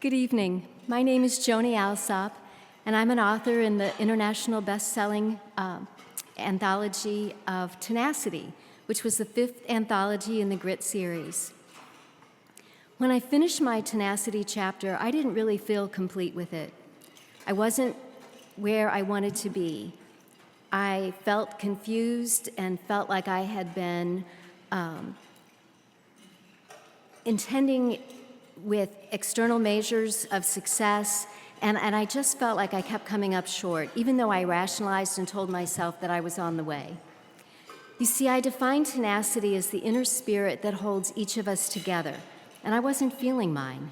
Good evening. My name is Joani Alsop, and I'm an author in the international best-selling anthology of Tenacity, which was the 5th anthology in the GRIT series. When I finished my Tenacity chapter, I didn't really feel complete with it. I wasn't where I wanted to be. I felt confused and felt like I had been intending with external measures of success, and I just felt like I kept coming up short, even though I rationalized and told myself that I was on the way. You see, I define tenacity as the inner spirit that holds each of us together, and I wasn't feeling mine.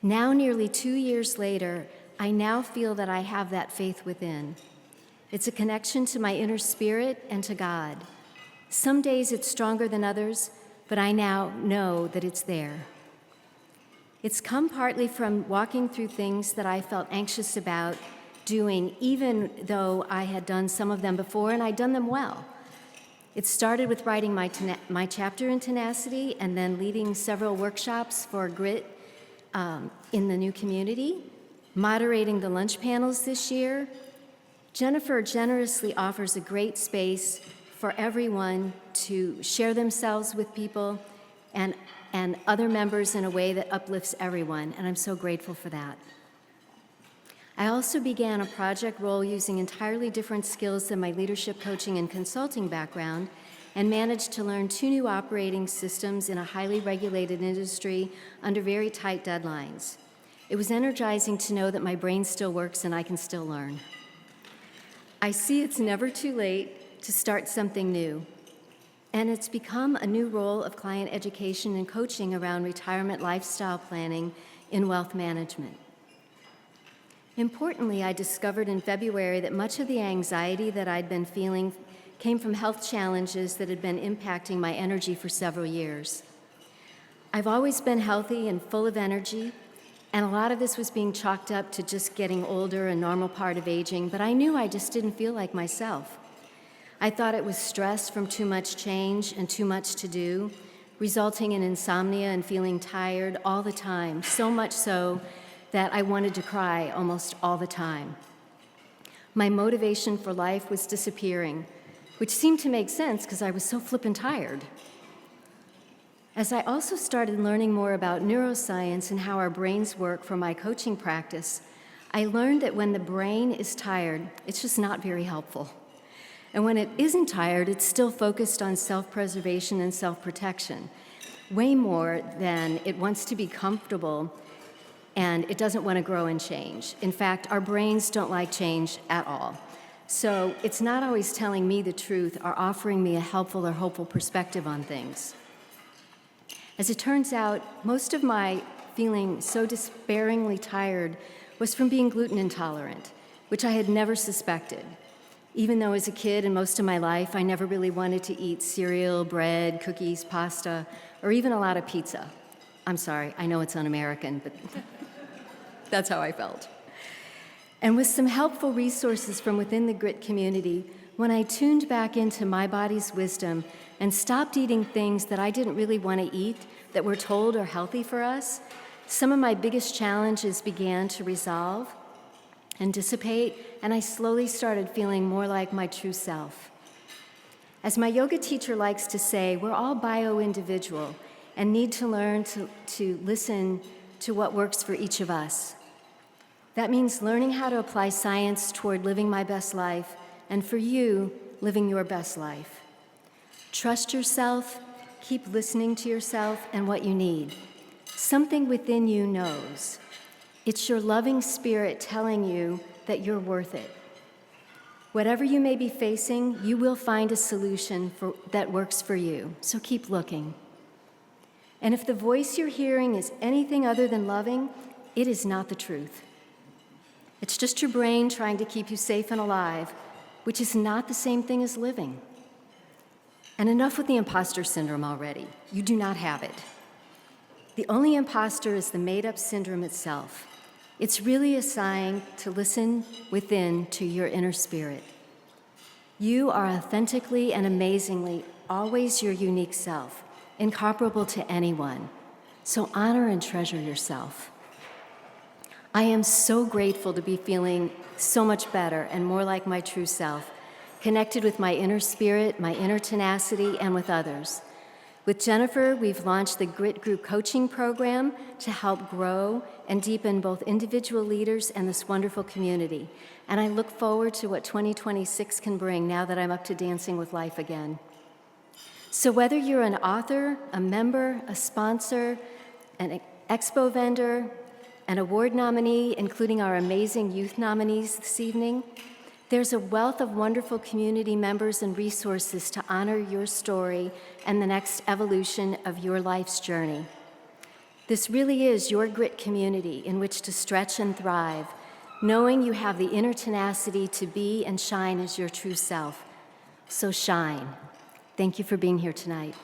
Now, nearly 2 years later, I now feel that I have that faith within. It's a connection to my inner spirit and to God. Some days it's stronger than others, but I now know that it's there. It's come partly from walking through things that I felt anxious about doing, even though I had done some of them before and I'd done them well. It started with writing my chapter in Tenacity and then leading several workshops for GRIT in the new community, moderating the lunch panels this year. Jennifer generously offers a great space for everyone to share themselves with people and other members in a way that uplifts everyone, and I'm so grateful for that. I also began a project role using entirely different skills than my leadership coaching and consulting background, and managed to learn 2 new operating systems in a highly regulated industry under very tight deadlines. It was energizing to know that my brain still works and I can still learn. I see it's never too late to start something new. And it's become a new role of client education and coaching around retirement lifestyle planning in wealth management. Importantly, I discovered in February that much of the anxiety that I'd been feeling came from health challenges that had been impacting my energy for several years. I've always been healthy and full of energy, and a lot of this was being chalked up to just getting older, a normal part of aging, but I knew I just didn't feel like myself. I thought it was stress from too much change and too much to do, resulting in insomnia and feeling tired all the time, so much so that I wanted to cry almost all the time. My motivation for life was disappearing, which seemed to make sense because I was so flippin' tired. As I also started learning more about neuroscience and how our brains work for my coaching practice, I learned that when the brain is tired, it's just not very helpful. And when it isn't tired, it's still focused on self-preservation and self-protection, way more than it wants to be comfortable, and it doesn't want to grow and change. In fact, our brains don't like change at all. So it's not always telling me the truth or offering me a helpful or hopeful perspective on things. As it turns out, most of my feeling so despairingly tired was from being gluten intolerant, which I had never suspected. Even though as a kid and most of my life, I never really wanted to eat cereal, bread, cookies, pasta, or even a lot of pizza. I'm sorry, I know it's un-American, but that's how I felt. And with some helpful resources from within the GRIT community, when I tuned back into my body's wisdom and stopped eating things that I didn't really want to eat that were told are healthy for us, some of my biggest challenges began to resolve and dissipate, and I slowly started feeling more like my true self. As my yoga teacher likes to say, we're all bio-individual and need to learn to listen to what works for each of us. That means learning how to apply science toward living my best life, and for you, living your best life. Trust yourself, keep listening to yourself and what you need. Something within you knows. It's your loving spirit telling you that you're worth it. Whatever you may be facing, you will find a solution that works for you, so keep looking. And if the voice you're hearing is anything other than loving, it is not the truth. It's just your brain trying to keep you safe and alive, which is not the same thing as living. And enough with the imposter syndrome already. You do not have it. The only imposter is the made-up syndrome itself. It's really a sign to listen within to your inner spirit. You are authentically and amazingly always your unique self, incomparable to anyone. So honor and treasure yourself. I am so grateful to be feeling so much better and more like my true self, connected with my inner spirit, my inner tenacity, and with others. With Jennifer, we've launched the GRIT Group Coaching Program to help grow and deepen both individual leaders and this wonderful community. And I look forward to what 2026 can bring now that I'm up to dancing with life again. So whether you're an author, a member, a sponsor, an expo vendor, an award nominee, including our amazing youth nominees this evening, there's a wealth of wonderful community members and resources to honor your story and the next evolution of your life's journey. This really is your grit community in which to stretch and thrive, knowing you have the inner tenacity to be and shine as your true self. So shine. Thank you for being here tonight.